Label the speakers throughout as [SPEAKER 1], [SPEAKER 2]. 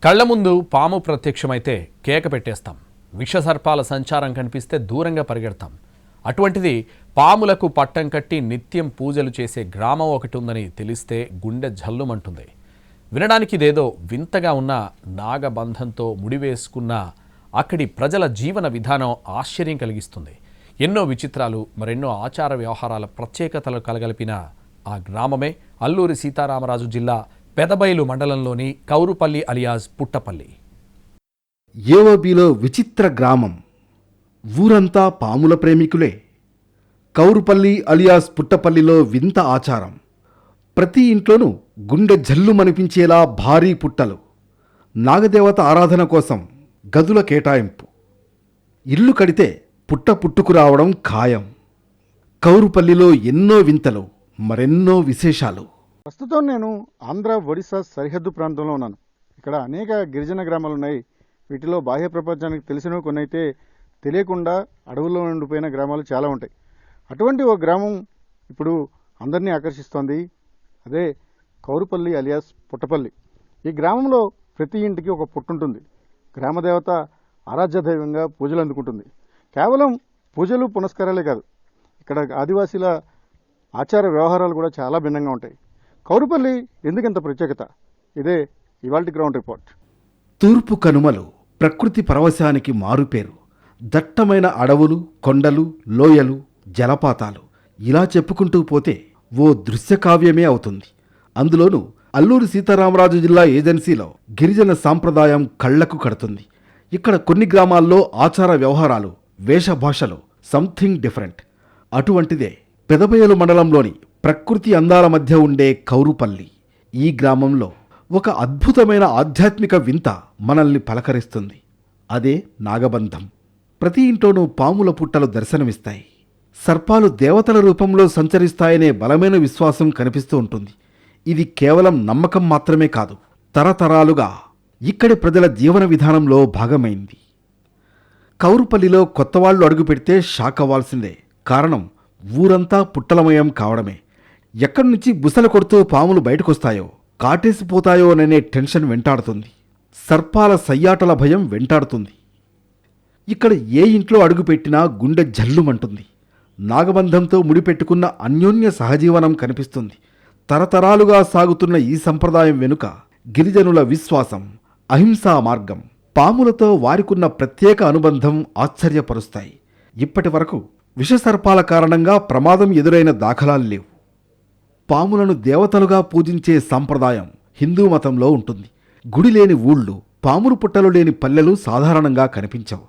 [SPEAKER 1] కళ్ల ముందు పాము ప్రత్యక్షమైతే కేక పెట్టేస్తాం. విషసర్పాల సంచారం కనిపిస్తే దూరంగా పరిగెడతాం. అటువంటిది పాములకు పట్టం కట్టి నిత్యం పూజలు చేసే గ్రామం ఒకటి ఉందని తెలిస్తే గుండె జల్లుమంటుంది. వినడానికి ఇదేదో వింతగా ఉన్న నాగబంధంతో ముడివేసుకున్న అక్కడి ప్రజల జీవన విధానం ఆశ్చర్యం కలిగిస్తుంది. ఎన్నో విచిత్రాలు, మరెన్నో ఆచార వ్యవహారాల ప్రత్యేకతలు కలగలిపిన ఆ గ్రామమే అల్లూరి సీతారామరాజు జిల్లా పెదబైలు మండలంలోని కౌరుపల్లి అలియాస్ పుట్టపల్లి.
[SPEAKER 2] ఏఓబిలో విచిత్ర గ్రామం. ఊరంతా పాముల ప్రేమికులే. కౌరుపల్లి అలియాస్ పుట్టపల్లిలో వింత ఆచారం. ప్రతి ఇంట్లోనూ గుండె జల్లుమనిపించేలా భారీ పుట్టలు. నాగదేవత ఆరాధన కోసం గదుల కేటాయింపు. ఇల్లు కడితే పుట్ట పుట్టుకురావడం ఖాయం. కౌరుపల్లిలో ఎన్నో వింతలు, మరెన్నో విశేషాలు.
[SPEAKER 3] ప్రస్తుతం నేను ఆంధ్ర ఒడిశా సరిహద్దు ప్రాంతంలో ఉన్నాను. ఇక్కడ అనేక గిరిజన గ్రామాలు ఉన్నాయి. వీటిలో బాహ్య ప్రపంచానికి తెలిసినవి కొన్ని అయితే తెలియకుండా అడవుల్లో ఉండిపోయిన గ్రామాలు చాలా ఉంటాయి. అటువంటి ఒక గ్రామం ఇప్పుడు అందరినీ ఆకర్షిస్తోంది. అదే కౌరుపల్లి అలియాస్ పుట్టపల్లి. ఈ గ్రామంలో ప్రతి ఇంటికి ఒక పుట్టుంటుంది. గ్రామదేవత ఆరాధ్య దైవంగా పూజలు అందుకుంటుంది. కేవలం పూజలు పునస్కారాలే కాదు, ఇక్కడ ఆదివాసీల ఆచార వ్యవహారాలు కూడా చాలా భిన్నంగా ఉంటాయి. కౌరుపల్లి ఎందుకంత ప్రత్యేకత? ఇదే ఇవాల్టి గ్రౌండ్ రిపోర్ట్.
[SPEAKER 2] తూర్పు కనుమలు ప్రకృతి పరవశానికి మారుపేరు. దట్టమైన అడవులు, కొండలు, లోయలు, జలపాతాలు, ఇలా చెప్పుకుంటూ పోతే ఓ దృశ్యకావ్యమే అవుతుంది. అందులోనూ అల్లూరి సీతారామరాజు జిల్లా ఏజెన్సీలో గిరిజన సాంప్రదాయం కళ్లకు కడుతుంది. ఇక్కడ కొన్ని గ్రామాల్లో ఆచార వ్యవహారాలు, వేషభాషలు సంథింగ్ డిఫరెంట్. అటువంటిదే పెదబయలు మండలంలోని ప్రకృతి అందాల మధ్య ఉండే కౌరుపల్లి. ఈ గ్రామంలో ఒక అద్భుతమైన ఆధ్యాత్మిక వింత మనల్ని పలకరిస్తుంది. అదే నాగబంధం. ప్రతి ఇంట్లోనూ పాముల పుట్టలు దర్శనమిస్తాయి. సర్పాలు దేవతల రూపంలో సంచరిస్తాయనే బలమైన విశ్వాసం కనిపిస్తూ ఉంటుంది. ఇది కేవలం నమ్మకం మాత్రమే కాదు, తరతరాలుగా ఇక్కడి ప్రజల జీవన విధానంలో భాగమైంది. కౌరుపల్లిలో కొత్తవాళ్లు అడుగుపెడితే షాక్ అవ్వాల్సిందే. కారణం ఊరంతా పుట్టలమయం కావడమే. ఎక్కడి నుంచి బుసలు కొడుతూ పాములు బయటకొస్తాయో, కాటేసిపోతాయోననే టెన్షన్ వెంటాడుతుంది. సర్పాల సయ్యాటల భయం వెంటాడుతుంది. ఇక్కడ ఏ ఇంట్లో అడుగుపెట్టినా గుండె జల్లుమంటుంది. నాగబంధంతో ముడిపెట్టుకున్న అన్యోన్య సహజీవనం కనిపిస్తుంది. తరతరాలుగా సాగుతున్న ఈ సంప్రదాయం వెనుక గిరిజనుల విశ్వాసం, అహింసా మార్గం, పాములతో వారికున్న ప్రత్యేక అనుబంధం ఆశ్చర్యపరుస్తాయి. ఇప్పటి వరకు విషసర్పాల కారణంగా ప్రమాదం ఎదురైన దాఖలాలు లేవు. పాములను దేవతలుగా పూజించే సంప్రదాయం హిందూ మతంలో ఉంటుంది. గుడి లేని ఊళ్ళు, పాములు పుట్టలు లేని పల్లెలు సాధారణంగా కనిపించవు.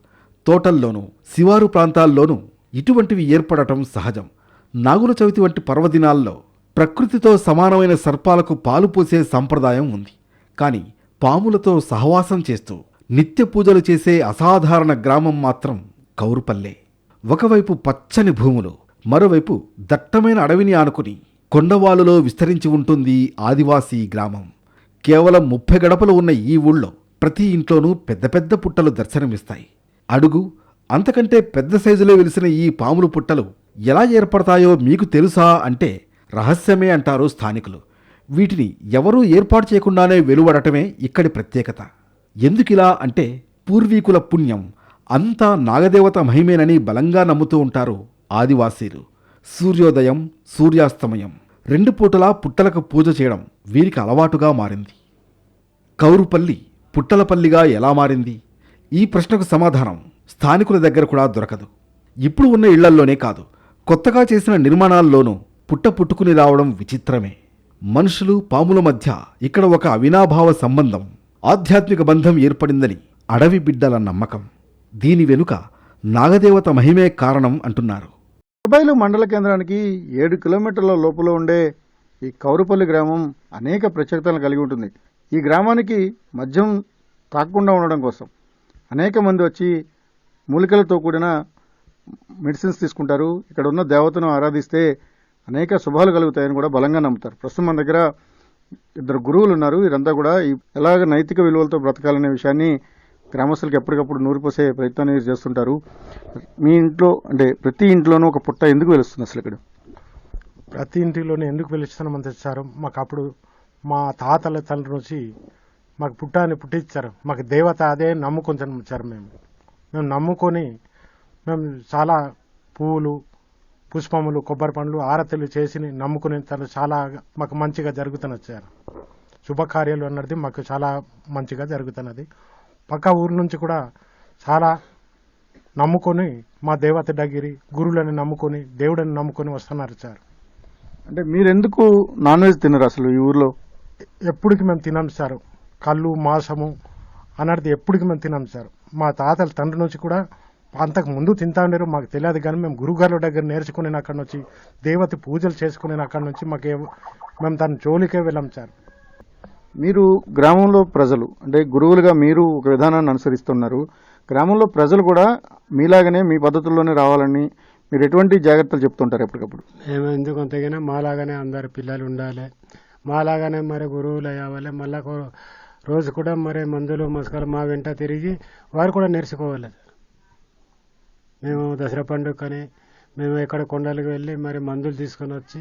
[SPEAKER 2] తోటల్లోనూ శివారు ప్రాంతాల్లోనూ ఇటువంటివి ఏర్పడటం సహజం. నాగుల చవితి వంటి పర్వదినాల్లో ప్రకృతితో సమానమైన సర్పాలకు పాలు పోసే సంప్రదాయం ఉంది. కానీ పాములతో సహవాసం చేస్తూ నిత్య పూజలు చేసే అసాధారణ గ్రామం మాత్రం కౌరుపల్లే. ఒకవైపు పచ్చని భూములు, మరోవైపు దట్టమైన అడవిని ఆనుకుని కొండవాలులో విస్తరించి ఉంటుంది ఆదివాసీ గ్రామం. కేవలం 30 గడపలు ఉన్న ఈ ఊళ్ళో ప్రతి ఇంట్లోనూ పెద్ద పెద్ద పుట్టలు దర్శనమిస్తాయి. అడుగు అంతకంటే పెద్ద సైజులో వెలిసిన ఈ పాములు పుట్టలు ఎలా ఏర్పడతాయో మీకు తెలుసా అంటే రహస్యమే అంటారు స్థానికులు. వీటిని ఎవరూ ఏర్పాటు చేయకుండానే వెలువడటమే ఇక్కడి ప్రత్యేకత. ఎందుకిలా అంటే పూర్వీకుల పుణ్యం, అంతా నాగదేవత మహిమేనని బలంగా నమ్ముతూ ఉంటారు ఆదివాసీలు. సూర్యోదయం, సూర్యాస్తమయం 2 పూటలా పుట్టలకు పూజ చేయడం వీరికి అలవాటుగా మారింది. కౌరుపల్లి పుట్టలపల్లిగా ఎలా మారింది? ఈ ప్రశ్నకు సమాధానం స్థానికుల దగ్గర కూడా దొరకదు. ఇప్పుడు ఉన్న ఇళ్లల్లోనే కాదు, కొత్తగా చేసిన నిర్మాణాల్లోనూ పుట్ట పుట్టుకుని రావడం విచిత్రమే. మనుషులు, పాముల మధ్య ఇక్కడ ఒక అవినాభావ సంబంధం, ఆధ్యాత్మిక బంధం ఏర్పడిందని అడవి బిడ్డల నమ్మకం. దీని వెనుక నాగదేవత మహిమే కారణం అంటున్నారు.
[SPEAKER 3] పెదబైలు మండల కేంద్రానికి 7 కిలోమీటర్ల లోపల ఉండే ఈ కౌరుపల్లి గ్రామం అనేక ప్రత్యేకతలను కలిగి ఉంటుంది. ఈ గ్రామానికి మద్యం తాగకుండా ఉండడం కోసం అనేక మంది వచ్చి మూలికలతో కూడిన మెడిసిన్స్ తీసుకుంటారు. ఇక్కడ ఉన్న దేవతను ఆరాధిస్తే అనేక శుభాలు కలుగుతాయని కూడా బలంగా నమ్ముతారు. ప్రస్తుతం మన దగ్గర 2 గురువులు ఉన్నారు. వీరంతా కూడా ఎలాగ నైతిక విలువలతో బ్రతకాలనే విషయాన్ని గ్రామస్తులకు ఎప్పటికప్పుడు నూరిపోసే ప్రయత్నాన్ని చేస్తుంటారు. మీ ఇంట్లో అంటే ప్రతి ఇంట్లోనూ ఒక పుట్ట ఎందుకు వెలుస్తుంది అసలు? ఇక్కడ
[SPEAKER 4] ప్రతి ఇంటిలోనే ఎందుకు వెలుస్తున్నామని తెచ్చారు. మాకు అప్పుడు మా తాతల తల నుంచి మాకు పుట్టాన్ని పుట్టించారు. మాకు దేవత అదే నమ్ముకొని వచ్చారు. మేము నమ్ముకొని మేము చాలా పువ్వులు, పుష్పములు, కొబ్బరి పండ్లు, ఆరతులు చేసి నమ్ముకుని తను చాలా మాకు మంచిగా జరుగుతున్నది వచ్చారు. శుభకార్యాలు అన్నది మాకు చాలా మంచిగా జరుగుతున్నది. పక్క ఊరు నుంచి కూడా చాలా నమ్ముకొని మా దేవత దగ్గర గురువులని నమ్ముకొని దేవుడిని నమ్ముకొని వస్తున్నారు సార్.
[SPEAKER 3] అంటే మీరెందుకు నాన్ వెజ్ తినరు అసలు ఈ ఊర్లో?
[SPEAKER 4] ఎప్పటికి మేము తినాం సార్. కళ్ళు, మాంసము అన్నది ఎప్పటికి మేము తినాం సార్. మా తాతల తండ్రి నుంచి కూడా అంతకు ముందు తింటా ఉండేరు, మాకు తెలియదు. కానీ మేము గురుగారుల దగ్గర నేర్చుకుని అక్కడి నుంచి దేవత పూజలు చేసుకుని అక్కడి నుంచి మేము తన జోలికే వెళ్ళాం సార్.
[SPEAKER 3] మీరు గ్రామంలో ప్రజలు అంటే గురువులుగా మీరు ఒక విధానాన్ని అనుసరిస్తున్నారు. గ్రామంలో ప్రజలు కూడా మీలాగనే మీ పద్ధతుల్లోనే రావాలని మీరు ఎటువంటి జాగ్రత్తలు చెప్తుంటారు ఎప్పటికప్పుడు?
[SPEAKER 4] మేము ఎందుకు అంతగానే మాలాగానే అందరు పిల్లలు ఉండాలి, మాలాగానే మరి గురువులు అవ్వాలి. మళ్ళా రోజు కూడా మరి మందులు మస్కాలు మా వెంట తిరిగి వారు కూడా నేర్చుకోవాలి. మేము దసరా పండుగని మేము ఎక్కడ కొండలకు వెళ్ళి మరి మందులు తీసుకొని వచ్చి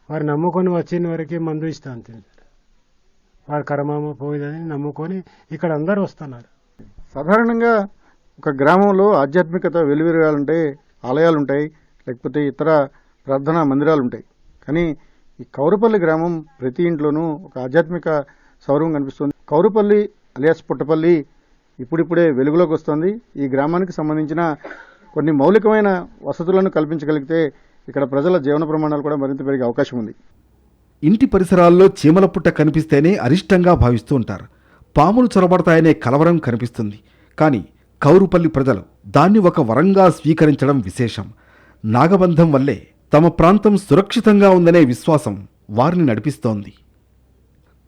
[SPEAKER 4] వారు నమ్ముకొని వచ్చిన వరకు మందు ఇస్తాం అంతే. వారి కర్మము పోయిందని నమ్ముకొని ఇక్కడ అందరూ వస్తున్నారు.
[SPEAKER 3] సాధారణంగా ఒక గ్రామంలో ఆధ్యాత్మికత వెలువెరగాలంటే ఆలయాలు ఉంటాయి, లేకపోతే ఇతర ప్రార్థనా మందిరాలు ఉంటాయి. కానీ ఈ కౌరుపల్లి గ్రామం ప్రతి ఇంట్లోనూ ఒక ఆధ్యాత్మిక సౌరవం కనిపిస్తుంది. కౌరుపల్లి అలియాస్ పుట్టపల్లి ఇప్పుడిప్పుడే వెలుగులోకి వస్తుంది. ఈ గ్రామానికి సంబంధించిన కొన్ని మౌలికమైన వసతులను కల్పించగలిగితే ఇక్కడ ప్రజల జీవన ప్రమాణాలు కూడా మరింత పెరిగే అవకాశం ఉంది.
[SPEAKER 2] ఇంటి పరిసరాల్లో చీమల పుట్ట కనిపిస్తేనే అరిష్టంగా భావిస్తూ ఉంటారు. పాములు చొరబడతాయనే కలవరం కనిపిస్తుంది. కానీ కౌరుపల్లి ప్రజలు దాన్ని ఒక వరంగా స్వీకరించడం విశేషం. నాగబంధం వల్లే తమ ప్రాంతం సురక్షితంగా ఉందనే విశ్వాసం వారిని నడిపిస్తోంది.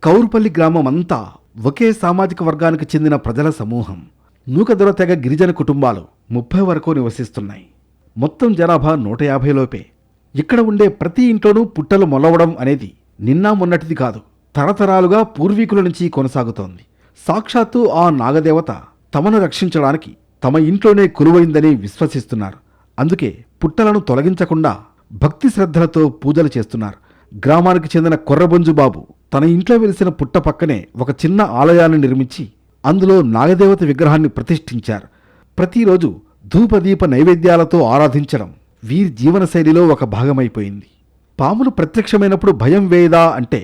[SPEAKER 2] కౌరుపల్లి గ్రామం అంతా ఒకే సామాజిక వర్గానికి చెందిన ప్రజల సమూహం. నూకదొర తెగ గిరిజన కుటుంబాలు 30 వరకు నివసిస్తున్నాయి. మొత్తం జనాభా 150 లోపే. ఇక్కడ ఉండే ప్రతి ఇంట్లోనూ పుట్టలు మొలవడం అనేది నిన్నా మొన్నటిది కాదు, తరతరాలుగా పూర్వీకుల నుంచి కొనసాగుతోంది. సాక్షాత్తు ఆ నాగదేవత తమను రక్షించడానికి తమ ఇంట్లోనే కొలువైందని విశ్వసిస్తున్నారు. అందుకే పుట్టలను తొలగించకుండా భక్తి శ్రద్ధలతో పూజలు చేస్తున్నారు. గ్రామానికి చెందిన కొర్రబొంజు బాబు తన ఇంట్లో వెలిసిన పుట్ట పక్కనే ఒక చిన్న ఆలయాన్ని నిర్మించి అందులో నాగదేవత విగ్రహాన్ని ప్రతిష్ఠించారు. ప్రతిరోజు ధూపదీప నైవేద్యాలతో ఆరాధించడం వీరి జీవనశైలిలో ఒక భాగమైపోయింది. పాములు ప్రత్యక్షమైనప్పుడు భయం వేయదా అంటే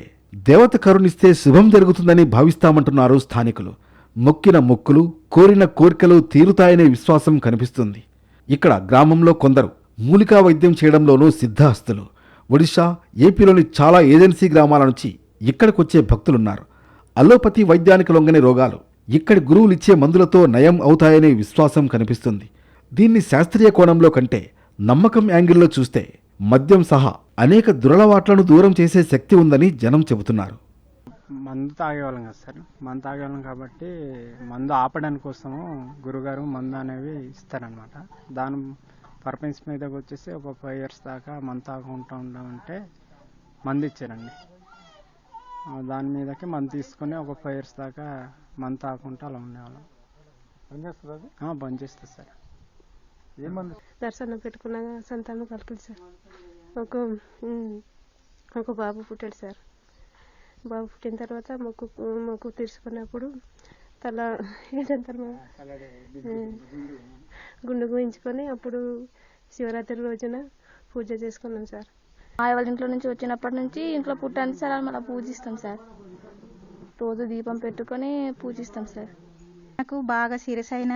[SPEAKER 2] దేవత కరుణిస్తే శుభం జరుగుతుందని భావిస్తామంటున్నారు స్థానికులు. మొక్కిన మొక్కులు, కోరిన కోరికలు తీరుతాయనే విశ్వాసం కనిపిస్తుంది. ఇక్కడ గ్రామంలో కొందరు మూలికా వైద్యం చేయడంలోనూ సిద్ధహస్తులు. ఒడిశా, ఏపీలోని చాలా ఏజెన్సీ గ్రామాల నుంచి ఇక్కడికొచ్చే భక్తులున్నారు. అలోపతి వైద్యానికి లొంగని రోగాలు ఇక్కడి గురువులిచ్చే మందులతో నయం అవుతాయనే విశ్వాసం కనిపిస్తుంది. దీన్ని శాస్త్రీయ కోణంలో కంటే నమ్మకం యాంగిల్లో చూస్తే మద్యం సహా అనేక దురలవాట్లను దూరం చేసే శక్తి ఉందని జనం చెబుతున్నారు.
[SPEAKER 5] మందు తాగేవాళ్ళం కదా సార్, మందు తాగేవాళ్ళం కాబట్టి మందు ఆపడానికి కోసము గురుగారు మందు అనేవి ఇస్తారనమాట. దాని పర్పస్ మీదకి వచ్చేసి ఒక 5 years దాకా మందు తాగుకుంటూ ఉండమంటే మందు ఇచ్చారండి. దాని మీదకి మందు తీసుకొని ఒక 5 years దాకా మందు తాగుకుంటూ అలా ఉండేవాళ్ళం. బంద్ చేస్తుంది సార్.
[SPEAKER 3] ఏమంది
[SPEAKER 6] దర్శనం పెట్టుకున్నాక సంతానం కలిగింది సార్. ఒక బాబు పుట్టాడు సార్. బాబు పుట్టిన తర్వాత మొక్కు తీర్చుకున్నప్పుడు తల ఏదంటారు గుండు గుయించుకొని అప్పుడు శివరాత్రి రోజున పూజ చేసుకున్నాం సార్.
[SPEAKER 7] వాళ్ళ ఇంట్లో నుంచి వచ్చినప్పటి నుంచి ఇంట్లో పుట్టాను సార్, మళ్ళీ పూజిస్తాం సార్. రోజు దీపం పెట్టుకొని పూజిస్తాం సార్.
[SPEAKER 8] నాకు బాగా సీరియస్ అయిన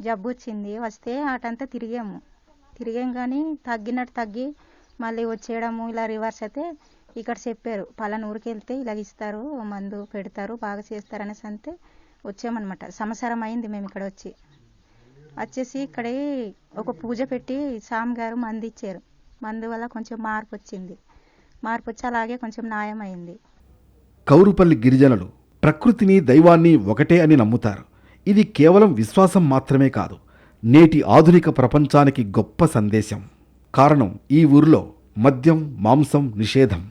[SPEAKER 8] జబ్బు వచ్చింది. వస్తే అటంతా తిరిగాం కానీ తగ్గినట్టు తగ్గి మళ్ళీ వచ్చేయడము ఇలా రివర్స్ అయితే ఇక్కడ చెప్పారు పలానా ఊరికి వెళ్తే ఇలా ఇస్తారు, మందు పెడతారు, బాగా చేస్తారు అనేసి అంతే వచ్చామన్నమాట. సంవత్సరం అయింది మేము ఇక్కడ వచ్చేసి ఇక్కడ ఒక పూజ పెట్టి స్వామి గారు మందు ఇచ్చారు. మందు వల్ల కొంచెం మార్పు వచ్చి అలాగే కొంచెం న్యాయం అయింది.
[SPEAKER 2] కౌరుపల్లి గిరిజనులు ప్రకృతిని, దైవాన్ని ఒకటే అని నమ్ముతారు. ఇది కేవలం విశ్వాసం మాత్రమే కాదు, నేటి ఆధునిక ప్రపంచానికి గొప్ప సందేశం. కారణం ఈ ఊరిలో మద్యం, మాంసం నిషేధం.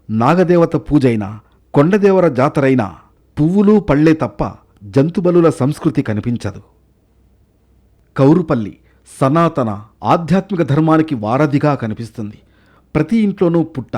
[SPEAKER 2] నాగదేవత పూజైనా, కొండదేవర జాతరైనా పువ్వులు పళ్లే తప్ప జంతుబలుల సంస్కృతి కనిపించదు. కౌరుపల్లి సనాతన ఆధ్యాత్మిక ధర్మానికి వారధిగా కనిపిస్తుంది. ప్రతి ఇంట్లోనూ పుట్ట,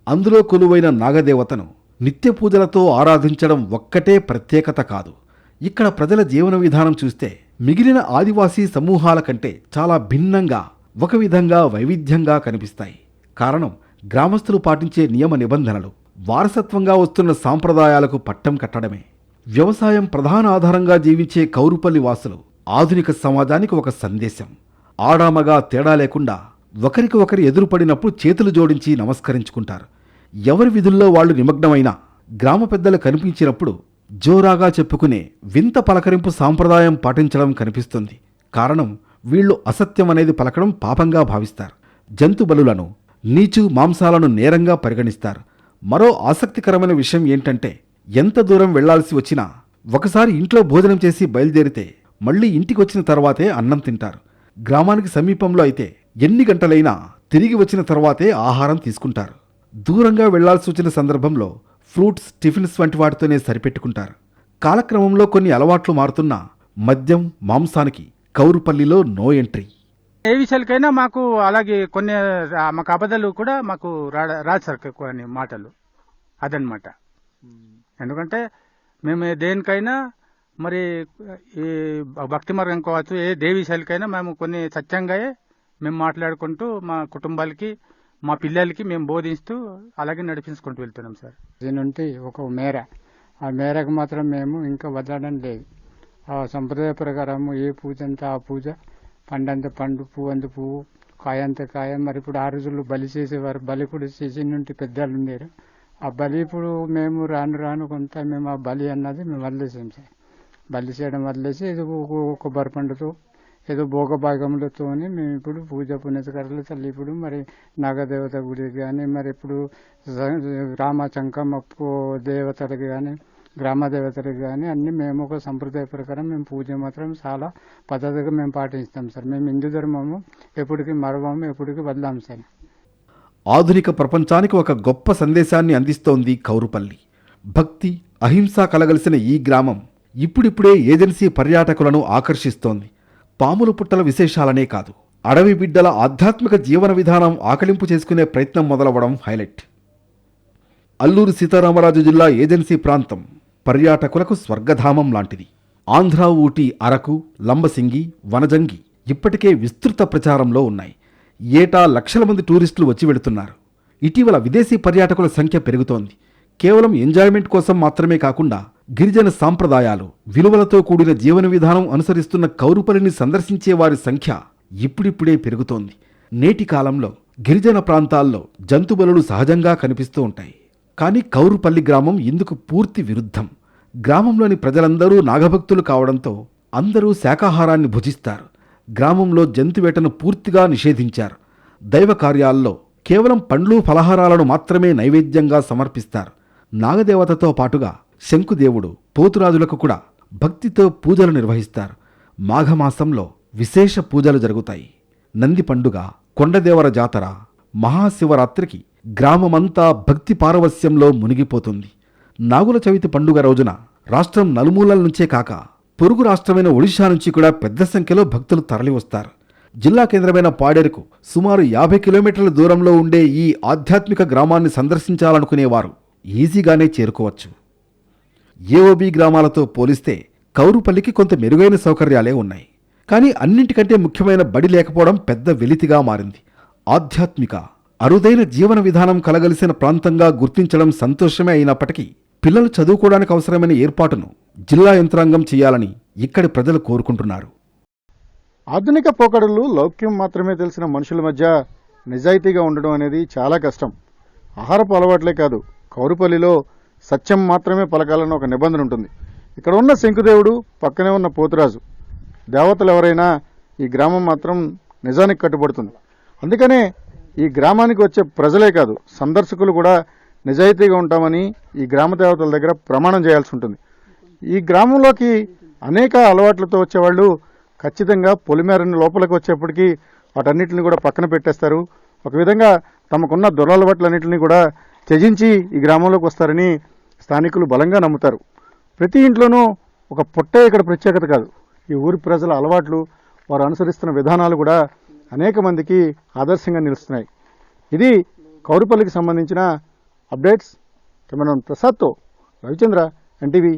[SPEAKER 2] అందులో కొలువైన నాగదేవతను నిత్య పూజలతో ఆరాధించడం ఒక్కటే ప్రత్యేకత కాదు. ఇక్కడ ప్రజల జీవన విధానం చూస్తే మిగిలిన ఆదివాసీ సమూహాల కంటే చాలా భిన్నంగా, ఒక విధంగా వైవిధ్యంగా కనిపిస్తాయి. కారణం గ్రామస్తులు పాటించే నియమ నిబంధనలు, వారసత్వంగా వస్తున్న సాంప్రదాయాలకు పట్టం కట్టడమే. వ్యవసాయం ప్రధాన ఆధారంగా జీవించే కౌరుపల్లి వాసులు ఆధునిక సమాజానికి ఒక సందేశం. ఆడామగా తేడా లేకుండా ఒకరికి ఒకరు ఎదురుపడినప్పుడు చేతులు జోడించి నమస్కరించుకుంటారు. ఎవరి విధుల్లో వాళ్ళు నిమగ్నమైనా గ్రామ పెద్దలు కనిపించినప్పుడు జోరాగా చెప్పుకునే వింత పలకరింపు సాంప్రదాయం పాటించడం కనిపిస్తుంది. కారణం వీళ్లు అసత్యం అనేది పలకడం పాపంగా భావిస్తారు. జంతు బలులను, నీచు మాంసాలను నేరంగా పరిగణిస్తారు. మరో ఆసక్తికరమైన విషయం ఏంటంటే, ఎంత దూరం వెళ్లాల్సి వచ్చినా ఒకసారి ఇంట్లో భోజనం చేసి బయలుదేరితే మళ్లీ ఇంటికి వచ్చిన తర్వాతే అన్నం తింటారు. గ్రామానికి సమీపంలో అయితే ఎన్ని గంటలైనా తిరిగి వచ్చిన తర్వాతే ఆహారం తీసుకుంటారు. దూరంగా వెళ్లాల్సి వచ్చిన సందర్భంలో ఫ్రూట్స్, టిఫిన్స్ వంటి వాటితోనే సరిపెట్టుకుంటారు. కాలక్రమంలో కొన్ని అలవాట్లు మారుతున్నా మద్యం, మాంసానికి కౌరుపల్లిలో నో ఎంట్రీ.
[SPEAKER 9] ఏ విషయాలకైనా మాకు అలాగే కొన్ని మాకు అబద్ధాలు కూడా మాకు రాదు సార్, కొన్ని మాటలు అదనమాట. ఎందుకంటే మేము దేనికైనా మరి ఈ భక్తి మార్గం కావచ్చు, ఏ దేవి విషయాలకైనా మేము కొన్ని సత్యంగానే మేము మాట్లాడుకుంటూ మా కుటుంబాలకి, మా పిల్లలకి మేము బోధిస్తూ అలాగే నడిపించుకుంటూ వెళ్తున్నాం సార్.
[SPEAKER 5] దీని ఒక మేర, ఆ మేరకు మాత్రం మేము ఇంకా వదలడం లేదు. ఆ సంప్రదాయ ప్రకారం ఏ పూజ అంతా ఆ పూజ, పండంత పండు, పువ్వు అంత పువ్వు, కాయ అంత కాయ. మరి ఇప్పుడు ఆ రోజుల్లో బలి చేసేవారు, బలి కూడా చేసి నుండి పెద్దలు ఉండేరు. ఆ బలి ఇప్పుడు మేము రాను రాను కొంత మేము ఆ బలి అన్నది మేము వదిలేసాం సార్. బలి చేయడం వదిలేసి ఏదో కొబ్బరి పండుతో ఏదో భోగభాగములతో మేము ఇప్పుడు పూజ పునస్కారాలు తల్లి ఇప్పుడు మరి నాగదేవత గుడికి కానీ, మరి ఇప్పుడు రామచంకమ్మ దేవతలకు కానీ, గ్రామ దేవతలకు కానీ అన్ని మేము ఒక సంప్రదాయ ప్రకారం మేము పూజ మాత్రం చాలా పద్ధతిగా మేము పాటిస్తాం సార్. మేము హిందూ ధర్మము ఎప్పటికీ మరవము, ఎప్పటికీ వదలాము సార్.
[SPEAKER 2] ఆధునిక ప్రపంచానికి ఒక గొప్ప సందేశాన్ని అందిస్తోంది కౌరుపల్లి. భక్తి, అహింస కలగలిసిన ఈ గ్రామం ఇప్పుడిప్పుడే ఏజెన్సీ పర్యాటకులను ఆకర్షిస్తోంది. పాములు పుట్టల విశేషాలనే కాదు, అడవి బిడ్డల ఆధ్యాత్మిక జీవన విధానం ఆకలింపు చేసుకునే ప్రయత్నం మొదలవడం హైలైట్. అల్లూరి సీతారామరాజు జిల్లా ఏజెన్సీ ప్రాంతం పర్యాటకులకు స్వర్గధామం లాంటిది. ఆంధ్ర, ఊటీ, అరకు, లంబసింగి, వనజంగి ఇప్పటికే విస్తృత ప్రచారంలో ఉన్నాయి. ఏటా లక్షల మంది టూరిస్టులు వచ్చి వెళుతున్నారు. ఇటీవల విదేశీ పర్యాటకుల సంఖ్య పెరుగుతోంది. కేవలం ఎంజాయ్మెంట్ కోసం మాత్రమే కాకుండా గిరిజన సాంప్రదాయాలు, విలువలతో కూడిన జీవన విధానం అనుసరిస్తున్న కౌరుపల్లిని సందర్శించే వారి సంఖ్య ఇప్పుడిప్పుడే పెరుగుతోంది. నేటి కాలంలో గిరిజన ప్రాంతాల్లో జంతుబలులు సహజంగా కనిపిస్తూ ఉంటాయి. కానీ కౌరుపల్లి గ్రామం ఇందుకు పూర్తి విరుద్ధం. గ్రామంలోని ప్రజలందరూ నాగభక్తులు కావడంతో అందరూ శాకాహారాన్ని భుజిస్తారు. గ్రామంలో జంతువేటను పూర్తిగా నిషేధించారు. దైవ కార్యాల్లో కేవలం పండ్లు, ఫలహారాలను మాత్రమే నైవేద్యంగా సమర్పిస్తారు. నాగదేవతతో పాటుగా శంకుదేవుడు, పోతురాజులకు కూడా భక్తితో పూజలు నిర్వహిస్తారు. మాఘమాసంలో విశేష పూజలు జరుగుతాయి. నంది పండుగ, కొండదేవర జాతర, మహాశివరాత్రికి గ్రామమంతా భక్తి పారవస్యంలో మునిగిపోతుంది. నాగుల చవితి పండుగ రోజున రాష్ట్రం నలుమూలల నుంచే కాక పొరుగు రాష్ట్రమైన ఒడిషా నుంచి కూడా పెద్ద సంఖ్యలో భక్తులు తరలివస్తారు. జిల్లా కేంద్రమైన పాడేరుకు సుమారు 50 కిలోమీటర్ల దూరంలో ఉండే ఈ ఆధ్యాత్మిక గ్రామాన్ని సందర్శించాలనుకునేవారు ఈజీగానే చేరుకోవచ్చు. ఏఓబి గ్రామాలతో పోలిస్తే కౌరుపల్లికి కొంత మెరుగైన సౌకర్యాలే ఉన్నాయి. కానీ అన్నింటికంటే ముఖ్యమైన బడి లేకపోవడం పెద్ద వెలితిగా మారింది. ఆధ్యాత్మిక, అరుదైన జీవన విధానం కలగలిసిన ప్రాంతంగా గుర్తించడం సంతోషమే అయినప్పటికీ పిల్లలు చదువుకోవడానికి అవసరమైన ఏర్పాటును జిల్లా యంత్రాంగం చేయాలని ఇక్కడి ప్రజలు కోరుకుంటున్నారు.
[SPEAKER 3] ఆధునిక పోకడలు, లౌక్యం మాత్రమే తెలిసిన మనుషుల మధ్య నిజాయితీగా ఉండడం అనేది చాలా కష్టం. ఆహారపు అలవాట్లే కాదు, కౌరుపల్లిలో సత్యం మాత్రమే పలకాలన్న ఒక నిబంధన ఉంటుంది. ఇక్కడ ఉన్న శంకుదేవుడు, పక్కనే ఉన్న పోతురాజు, దేవతలు ఎవరైనా ఈ గ్రామం మాత్రం నిజానికి కట్టుబడుతుంది. అందుకనే ఈ గ్రామానికి వచ్చే ప్రజలే కాదు, సందర్శకులు కూడా నిజాయితీగా ఉంటామని ఈ గ్రామ దేవతల దగ్గర ప్రమాణం చేయాల్సి ఉంటుంది. ఈ గ్రామంలోకి అనేక అలవాట్లతో వచ్చేవాళ్ళు ఖచ్చితంగా పొలిమేరని లోపలికి వచ్చేప్పటికీ వాటన్నిటిని కూడా పక్కన పెట్టేస్తారు. ఒక విధంగా తమకున్న దురలవాట్లన్నింటినీ కూడా త్యజించి ఈ గ్రామంలోకి వస్తారని స్థానికులు బలంగా నమ్ముతారు. ప్రతి ఇంట్లోనూ ఒక పుట్టే ఇక్కడ ప్రత్యేకత కాదు, ఈ ఊరి ప్రజల అలవాట్లు, వారు అనుసరిస్తున్న విధానాలు కూడా అనేక మందికి ఆదర్శంగా నిలుస్తున్నాయి. ఇది కౌరుపల్లికి సంబంధించిన అప్డేట్స్. కెమెరామెన్ ప్రసాద్తో రవిచంద్ర, ఎన్టీవీ.